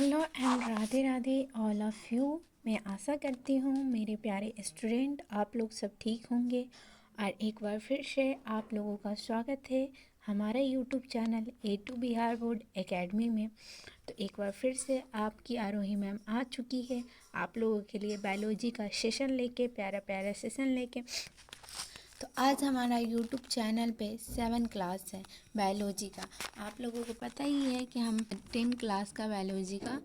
Hello and Radhe Radhe all of you. मैं आशा करती हूँ मेरे प्यारे स्टूडेंट आप लोग सब ठीक होंगे और एक बार फिर से आप लोगों का स्वागत है हमारे YouTube channel A2 Bihar board academy में। तो एक बार फिर से आपकी आरोही मैम आ चुकी है आप लोगों के लिए बायोलॉजी का सेशन लेके, प्यारा प्यारा सेशन लेके। तो आज हमारा यूट्यूब चैनल पे 7 क्लास है बायोलॉजी का। आप लोगों को पता ही है कि हम 10 क्लास का बायोलॉजी का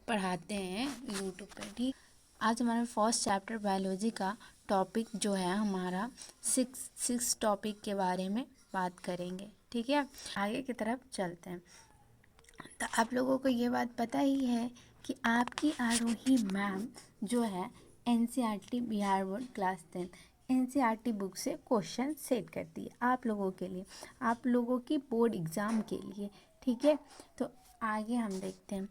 पढ़ाते हैं यूट्यूब पे, ठीक। आज हमारा फर्स्ट चैप्टर बायोलॉजी का टॉपिक जो है हमारा सिक्स टॉपिक के बारे में बात करेंगे, ठीक है। आगे की तरफ चलते हैं। तो आप लोगों को ये बात पता ही है कि आपकी आरोही मैम जो है NCERT Bihar board class 10 NCERT book से क्वेश्चन सेट करती है आप लोगों के लिए, आप लोगों की बोर्ड एग्ज़ाम के लिए, ठीक है। तो आगे हम देखते हैं।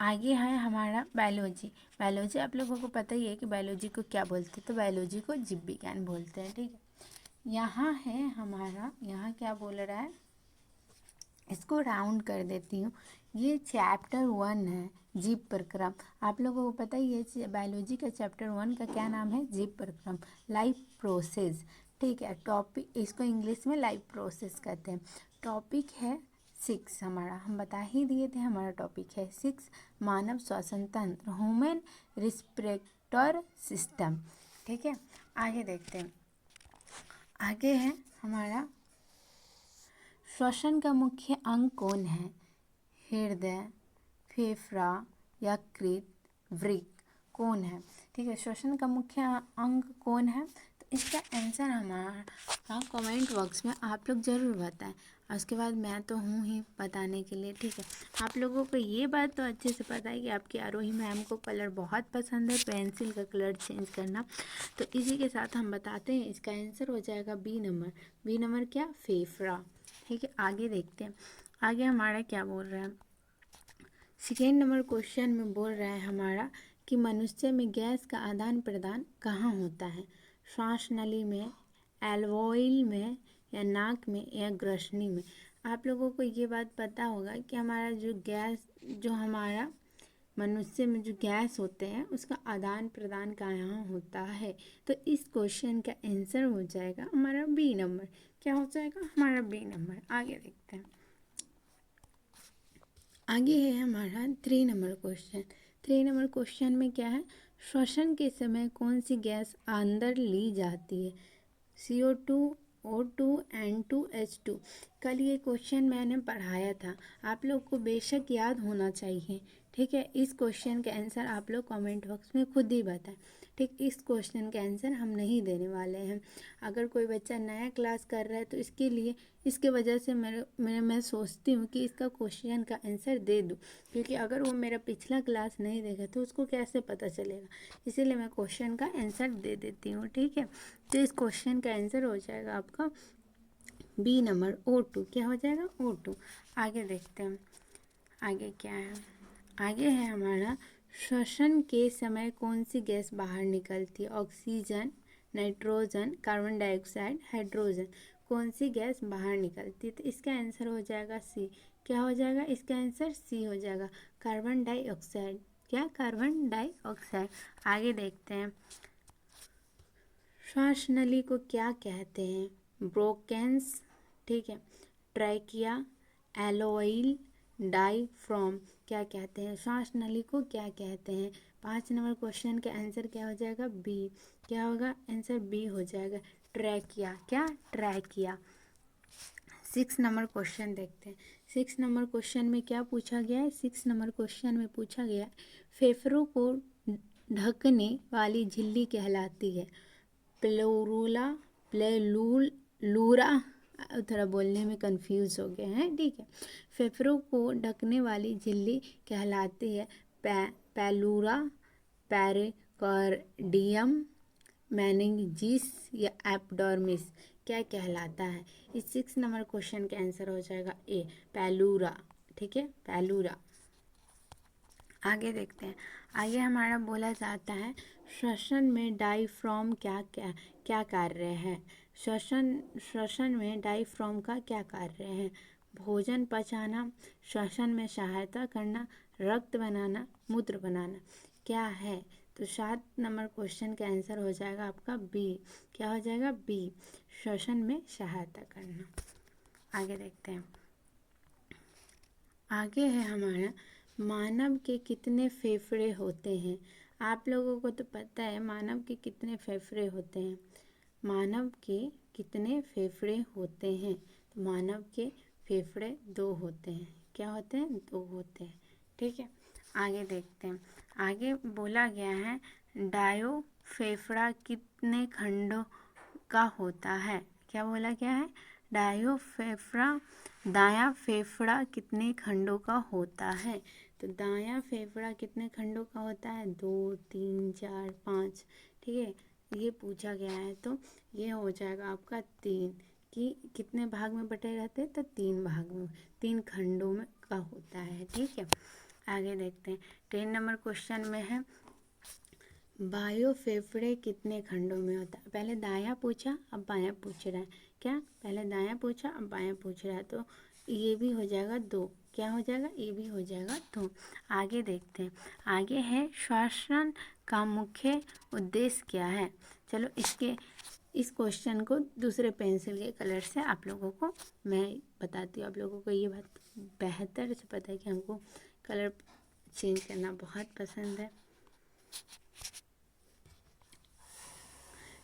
आगे है हमारा बायोलॉजी आप लोगों को पता ही है कि बायोलॉजी को क्या बोलते हैं। तो बायोलॉजी को जीव विज्ञान बोलते हैं, ठीक है। यहाँ है हमारा, यहाँ क्या बोल रहा है, इसको राउंड कर देती हूँ। ये चैप्टर 1 है जीव प्रक्रम। आप लोगों को पता ही है बायोलॉजी का चैप्टर 1 का क्या नाम है, जीव प्रक्रम, लाइफ प्रोसेस, ठीक है। टॉपिक इसको इंग्लिश में लाइफ प्रोसेस कहते हैं। टॉपिक है 6 हमारा, हम बता ही दिए थे हमारा टॉपिक है 6 मानव श्वसन तंत्र, ह्यूमन रिस्पिरेटर सिस्टम, ठीक है। आगे देखते हैं। आगे है हमारा श्वसन का मुख्य अंग कौन है, हृदय, फेफड़ा, यकृत, वृक्क कौन है, ठीक है। श्वसन का मुख्य अंग कौन है, तो इसका आंसर हमारा कमेंट बॉक्स में आप लोग ज़रूर बताएं। और उसके बाद मैं तो हूँ ही बताने के लिए, ठीक है। आप लोगों को ये बात तो अच्छे से पता है कि आपकी आरोही मैम को कलर बहुत पसंद है, पेंसिल का कलर चेंज करना। तो इसी के साथ हम बताते हैं इसका आंसर हो जाएगा बी नंबर क्या, फेफड़ा, ठीक है। आगे देखते हैं। आगे हमारा क्या बोल रहा है, सेकेंड नंबर क्वेश्चन में बोल रहा है हमारा कि मनुष्य में गैस का आदान प्रदान कहाँ होता है, श्वास नली में, एल्वोइल में, या नाक में, या ग्रसनी में। आप लोगों को ये बात पता होगा कि हमारा जो गैस, जो हमारा मनुष्य में जो गैस होते हैं उसका आदान प्रदान कहाँ होता है। तो इस क्वेश्चन का आंसर हो जाएगा हमारा बी नंबर। क्या हो जाएगा हमारा बी नंबर। आगे देखते हैं। आगे है हमारा 3 नंबर क्वेश्चन। 3 नंबर क्वेश्चन में क्या है, श्वसन के समय कौन सी गैस अंदर ली जाती है, CO2, O2, N2, H2। कल ये क्वेश्चन मैंने पढ़ाया था, आप लोग को बेशक याद होना चाहिए, ठीक है। इस क्वेश्चन का आंसर आप लोग कमेंट बॉक्स में खुद ही बताएं, ठीक। इस क्वेश्चन का आंसर हम नहीं देने वाले हैं। अगर कोई बच्चा नया क्लास कर रहा है तो इसके लिए, इसके वजह से मैं सोचती हूँ कि इसका क्वेश्चन का आंसर दे दूँ, क्योंकि अगर वो मेरा पिछला क्लास नहीं देगा तो उसको कैसे पता चलेगा। इसीलिए मैं क्वेश्चन का आंसर दे देती हूँ, ठीक है। तो इस क्वेश्चन का आंसर हो जाएगा आपका बी नंबर, O2। क्या हो जाएगा, O2। आगे देखते हैं आगे क्या है। आगे है हमारा श्वसन के समय कौन सी गैस बाहर निकलती है, oxygen, nitrogen, carbon dioxide, hydrogen, कौन सी गैस बाहर निकलती है। तो इसका आंसर हो जाएगा सी। क्या हो जाएगा, इसका आंसर सी हो जाएगा, कार्बन डाइऑक्साइड। क्या, कार्बन डाइऑक्साइड। आगे देखते हैं। श्वास नली को क्या कहते हैं, ब्रोंकेंस, ठीक है, ट्रैकिया, एलोइल, डायफ्राम, क्या कहते हैं, श्वास नली को क्या कहते हैं। 5 नंबर क्वेश्चन का आंसर क्या हो जाएगा, बी। क्या होगा आंसर, बी हो जाएगा, ट्रैकिया। क्या, ट्रैकिया। 6 नंबर क्वेश्चन देखते हैं। 6 नंबर क्वेश्चन में क्या पूछा गया है, 6 नंबर क्वेश्चन में पूछा गया है फेफड़ों को ढकने वाली झिल्ली कहलाती है, प्लेरूला, प्लेलूरा, थोड़ा बोलने में कंफ्यूज हो गए हैं, ठीक है। फेफड़ों को ढकने वाली झिल्ली कहलाती है पैलूरा, पेरिकार्डियम, मेनिंजिस, या एपिडर्मिस। क्या कहलाता है। इस 6 नंबर क्वेश्चन का आंसर हो जाएगा ए, पैलूरा, ठीक है, पैलूरा। आगे देखते हैं। आगे हमारा बोला जाता है श्वसन में डायफ्राम क्या कार्य है, श्वसन में डायफ्राम का क्या कार्य है। भोजन पचाना, श्वसन में सहायता करना, रक्त बनाना, मूत्र बनाना क्या है? तो 7 नंबर क्वेश्चन का आंसर हो जाएगा आपका बी। क्या हो जाएगा? बी, श्वसन में सहायता करना। आगे देखते हैं। आगे है हमारा, मानव के कितने फेफड़े होते हैं? आप लोगों को तो पता है मानव के कितने फेफड़े होते हैं। मानव के कितने फेफड़े होते हैं? तो मानव के फेफड़े 2 होते हैं। क्या होते हैं? 2 होते हैं। ठीक है, आगे देखते हैं। आगे बोला गया है, डायो फेफड़ा कितने खंडों का होता है? क्या बोला गया है? दायां फेफड़ा कितने खंडों का होता है? तो दायां फेफड़ा कितने खंडों का होता है? 2, 3, 4, 5। ठीक है, ये पूछा गया है तो ये हो जाएगा आपका 3। कि कितने भाग में बटे रहते हैं? तो 3 भाग में, 3 खंडों में का होता है। ठीक है, आगे देखते हैं। 10 नंबर क्वेश्चन में है, बायो फेफड़े कितने खंडों में होता है? पहले दायां पूछा, अब बायां पूछ रहा है। क्या? पहले दायां पूछा, अब बायां पूछ रहा है, तो ये भी हो जाएगा 2। क्या हो जाएगा? ये भी हो जाएगा 2। आगे देखते हैं। आगे है, श्वसन का मुख्य उद्देश्य क्या है? चलो इस क्वेश्चन को दूसरे पेंसिल के कलर से आप लोगों को मैं बताती हूँ। आप लोगों को ये बात बेहतर से पता है कि हमको कलर चेंज करना बहुत पसंद है।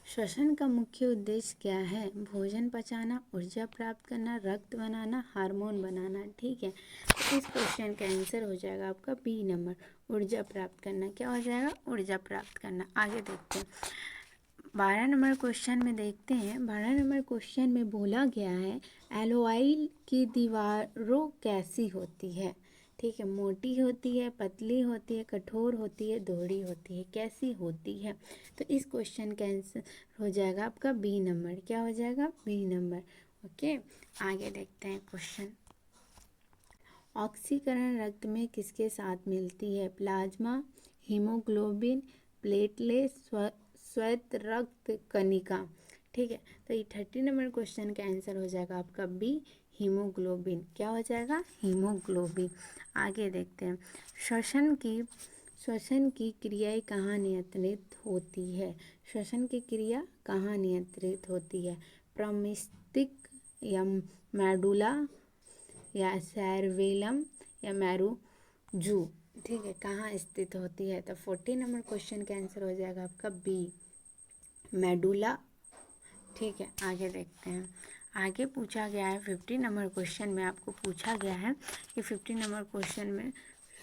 श्वसन का मुख्य उद्देश्य क्या है? भोजन पचाना, ऊर्जा प्राप्त करना, रक्त बनाना, हार्मोन बनाना। ठीक है, तो इस क्वेश्चन का आंसर हो जाएगा आपका बी नंबर, ऊर्जा प्राप्त करना। क्या हो जाएगा? ऊर्जा प्राप्त करना। आगे देखते हैं। 12 नंबर क्वेश्चन में देखते हैं। 12 नंबर क्वेश्चन में बोला गया है, एलोआइल की दीवारों कैसी होती है? ठीक है, मोटी होती है, पतली होती है, कठोर होती है, दोहरी होती है, कैसी होती है? तो इस क्वेश्चन का आंसर हो जाएगा आपका बी नंबर। क्या हो जाएगा? B number. ओके, आगे देखते हैं क्वेश्चन। ऑक्सीकरण रक्त में किसके साथ मिलती है? प्लाज्मा, हीमोग्लोबिन, प्लेटलेट, श्वेत रक्त कणिका। ठीक है, तो ये 30 नंबर क्वेश्चन का आंसर हो जाएगा आपका बी, हीमोग्लोबिन। क्या हो जाएगा? हीमोग्लोबिन। आगे देखते हैं। श्वसन की क्रियाएं कहाँ नियंत्रित होती है? श्वसन की क्रिया कहाँ नियंत्रित होती है? प्रमस्तिष्क या मेडुला या सेरेबेलम या मेरुजू। ठीक है, कहाँ स्थित होती है? तो 40 नंबर क्वेश्चन का आंसर हो जाएगा आपका बी, मेडुला। ठीक है, आगे देखते हैं। आगे पूछा गया है 50 नंबर क्वेश्चन में, आपको पूछा गया है कि 50 नंबर क्वेश्चन में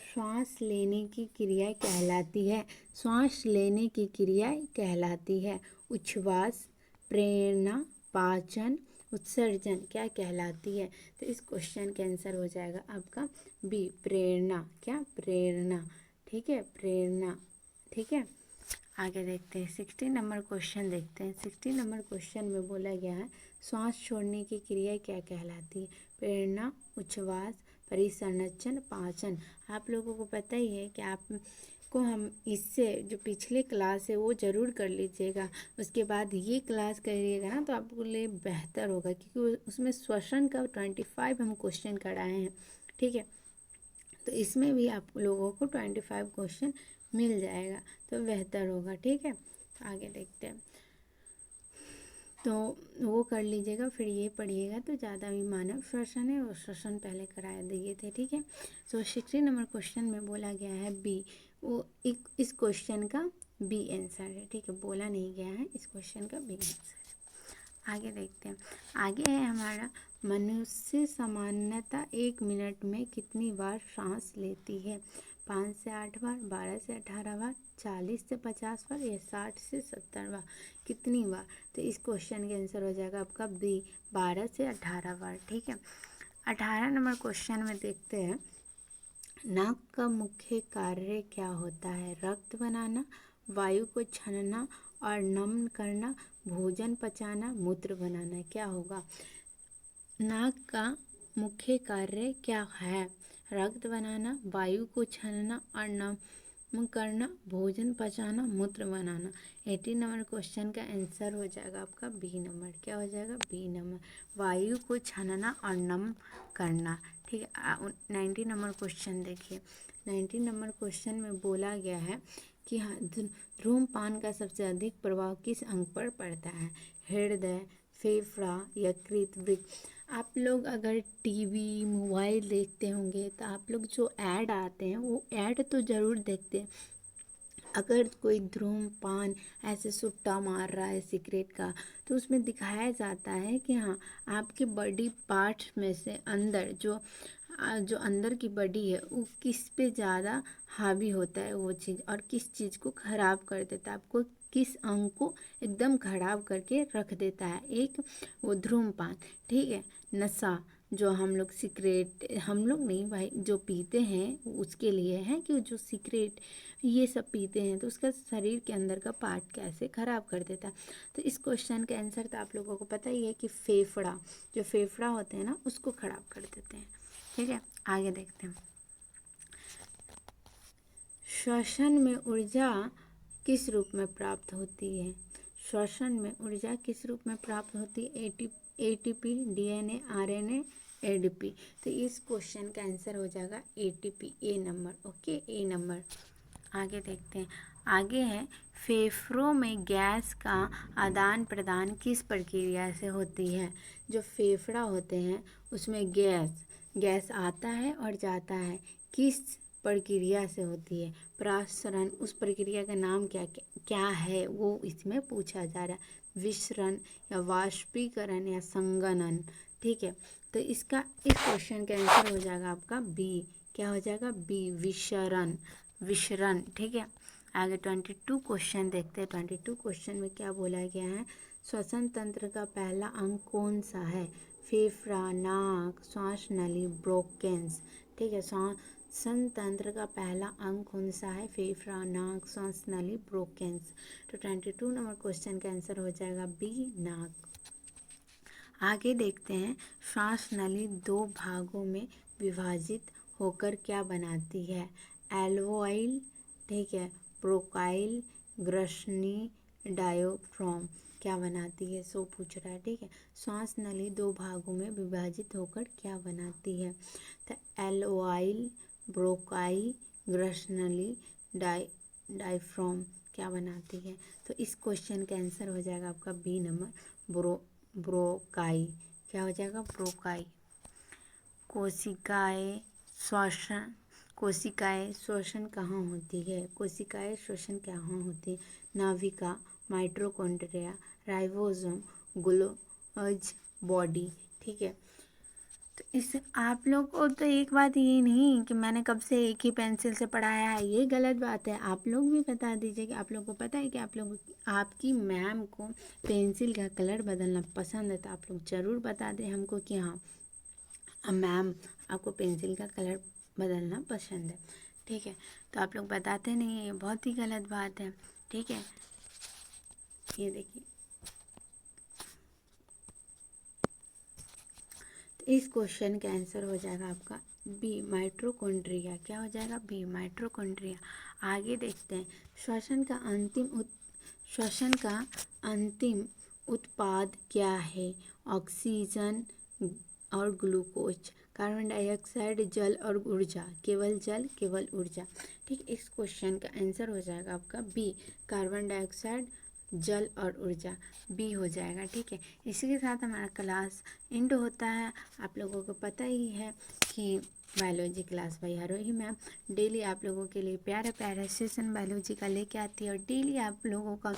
श्वास लेने की क्रिया कहलाती है। श्वास लेने की क्रिया कहलाती है उच्छ्वास, प्रेरणा, पाचन, उत्सर्जन क्या कहलाती है? तो इस क्वेश्चन का आंसर हो जाएगा आपका बी, प्रेरणा। क्या? प्रेरणा। ठीक है, प्रेरणा। ठीक है, आगे देखते हैं। 60 नंबर क्वेश्चन देखते हैं। 60 नंबर क्वेश्चन में बोला गया है, श्वास छोड़ने की क्रिया क्या कहलाती है? प्रेरणा, उच्छ्वास, परिसंचरण, पाचन। आप लोगों को पता ही है कि आपको हम इससे जो पिछले क्लास है वो ज़रूर कर लीजिएगा, उसके बाद ये क्लास करिएगा ना तो आपके लिए बेहतर होगा, क्योंकि उसमें श्वसन का 25 हम क्वेश्चन कराए हैं। ठीक है, तो इसमें भी आप लोगों को 25 क्वेश्चन मिल जाएगा तो बेहतर होगा। ठीक है, तो आगे देखते हैं। तो वो कर लीजिएगा, फिर ये पढ़िएगा तो ज़्यादा भी मानव श्वसन है, वो श्वसन पहले करा दिए थे। ठीक है, तो 60 नंबर क्वेश्चन में बोला गया है बी, वो इस क्वेश्चन का बी आंसर है। ठीक है, बोला नहीं गया है, इस क्वेश्चन का बी आंसर है। आगे देखते हैं। आगे है हमारा, मनुष्य सामान्यतः 1 मिनट में कितनी बार सांस लेती है? 5 से 8 बार, 12 से 18 बार, 40 से 50 बार या 60 से 70 बार? कितनी बार? तो इस क्वेश्चन का आंसर हो जाएगा आपका बी, 12 से 18 बार। ठीक है, 18 नंबर क्वेश्चन में देखते हैं, नाक का मुख्य कार्य क्या होता है? रक्त बनाना, वायु को छानना और नम करना, भोजन पचाना, मूत्र बनाना। क्या होगा? नाक का मुख्य कार्य क्या है? रक्त बनाना, वायु को छानना और करना, भोजन पचाना, मूत्र बनाना। 18 नंबर क्वेश्चन का आंसर हो जाएगा आपका बी नंबर। क्या हो जाएगा? B number. वायु को छानना और नम करना। ठीक है। 19 नंबर क्वेश्चन देखिए। 19 नंबर क्वेश्चन में बोला गया है कि हाँ, धूम्रपान का सबसे अधिक प्रभाव किस अंग पर पड़ता है? हृदय, फेफड़ा, यकृत, वृक्क। आप लोग अगर टीवी मोबाइल देखते होंगे तो आप लोग जो ऐड आते हैं वो ऐड तो ज़रूर देखते हैं। अगर कोई धूम्रपान ऐसे सुट्टा मार रहा है सिगरेट का, तो उसमें दिखाया जाता है कि हाँ, आपके बॉडी पार्ट्स में से अंदर जो अंदर की बॉडी है वो किस पे ज़्यादा हावी होता है वो चीज़, और किस चीज़ को ख़राब कर देता है, आपको किस अंग को एकदम खराब करके रख देता है। एक वो धूम्रपान, ठीक है, नशा जो हम लोग सिगरेट, हम लोग नहीं भाई, जो पीते हैं उसके लिए है कि जो सिगरेट ये सब पीते हैं तो उसका शरीर के अंदर का पार्ट कैसे ख़राब कर देता है। तो इस क्वेश्चन का आंसर तो आप लोगों को पता ही है कि फेफड़ा, जो फेफड़ा होते हैं ना उसको ख़राब कर देते हैं। ठीक है, आगे देखते हैं। श्वसन में ऊर्जा किस रूप में प्राप्त होती है? श्वसन में ऊर्जा किस रूप में प्राप्त होती है? ATP, DNA, RNA, ADP. तो इस क्वेश्चन का आंसर हो जाएगा एटीपी, ए नंबर। ओके, ए नंबर। आगे देखते हैं। आगे है फेफड़ों में गैस का आदान प्रदान किस प्रक्रिया से होती है? जो फेफड़ा होते हैं उसमें गैस आता है और जाता है, किस प्रक्रिया से होती है? प्रसरण। उस प्रक्रिया का नाम क्या है वो इसमें पूछा जा रहा है। विसरण या वाष्पीकरण या संघनन। ठीक है, तो इस क्वेश्चन का आंसर हो जाएगा आपका बी। क्या हो जाएगा? बी, विसरण। ठीक है, आगे 22 क्वेश्चन देखते हैं। 22 क्वेश्चन में क्या बोला गया है? श्वसन तंत्र का पहला अंग कौन सा है? फेफड़ा, नाक, श्वास नली, ब्रोंकियल्स। ठीक है, श्वसन तंत्र का पहला अंग कौन सा है? फेफड़ा, नाक, श्वास नली, ब्रोंकियल्स। तो 22 नंबर क्वेश्चन का आंसर हो जाएगा बी, नाक। आगे देखते हैं। श्वास नली दो भागों में विभाजित होकर क्या बनाती है? एल्वोइल, ठीक है, ब्रोंकाइल, ग्रसनी, डायाफ्राम। क्या बनाती है? सो पूछ रहा है। ठीक है, श्वास नली दो भागों में विभाजित होकर क्या बनाती है? तो एल्वोइल, ब्रोंकाई, ग्रसनली, डायाफ्राम क्या बनाती है? तो इस क्वेश्चन का आंसर हो जाएगा आपका बी नंबर, ब्रोंकाई। क्या हो जाएगा? ब्रोंकाई। कोशिकाएं श्वसन कहाँ होती है? कोशिकाएं श्वसन कहाँ होती है? Nabhika, mitochondria, ribosome, Golgi body. ठीक है, तो इस आप लोग को तो एक बात ये नहीं कि मैंने कब से एक ही पेंसिल से पढ़ाया है, ये गलत बात है। आप लोग भी बता दीजिए कि आप लोग को पता है कि आपकी मैम को पेंसिल का कलर बदलना पसंद है, तो आप लोग ज़रूर बता दें हमको कि हाँ मैम आपको पेंसिल का कलर बदलना पसंद है। ठीक है, तो आप लोग बताते नहीं, ये बहुत ही गलत बात है। ठीक है, ये देखिए, इस क्वेश्चन का आंसर हो जाएगा आपका बी, माइटोकॉन्ड्रिया। क्या हो जाएगा? B, mitochondria. आगे देखते हैं। श्वसन का अंतिम उत्पाद क्या है? ऑक्सीजन और ग्लूकोज, कार्बन डाइऑक्साइड, जल और ऊर्जा, केवल जल, केवल ऊर्जा। ठीक, इस क्वेश्चन का आंसर हो जाएगा आपका बी, कार्बन डाइऑक्साइड, जल और ऊर्जा, बी हो जाएगा। ठीक है, इसी के साथ हमारा क्लास एंड होता है। आप लोगों को पता ही है कि biology class by Aarohi ma'am daily आप लोगों के लिए प्यारा प्यारा सेशन बायोलॉजी का लेके आती है, और डेली आप लोगों का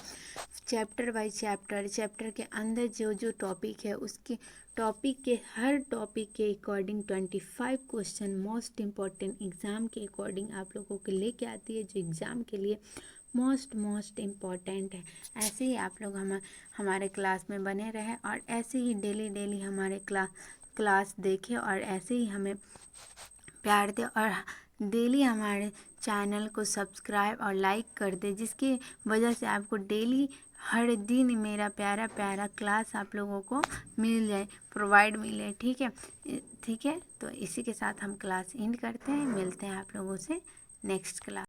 चैप्टर बाई चैप्टर के अंदर जो जो टॉपिक है उसके टॉपिक के हर टॉपिक के according 25 question most important exam के अकॉर्डिंग आप लोगों को लेके आती है, जो एग्ज़ाम के लिए मोस्ट इम्पॉर्टेंट है। ऐसे ही आप लोग हमारे क्लास में बने रहें, और ऐसे ही डेली हमारे क्लास देखें, और ऐसे ही हमें प्यार दें, और डेली हमारे चैनल को सब्सक्राइब और लाइक कर दे, जिसकी वजह से आपको डेली हर दिन मेरा प्यारा प्यारा क्लास आप लोगों को मिल जाए, प्रोवाइड मिले। ठीक है, ठीक है, तो इसी के साथ हम क्लास एंड करते हैं। मिलते हैं आप लोगों से नेक्स्ट क्लास।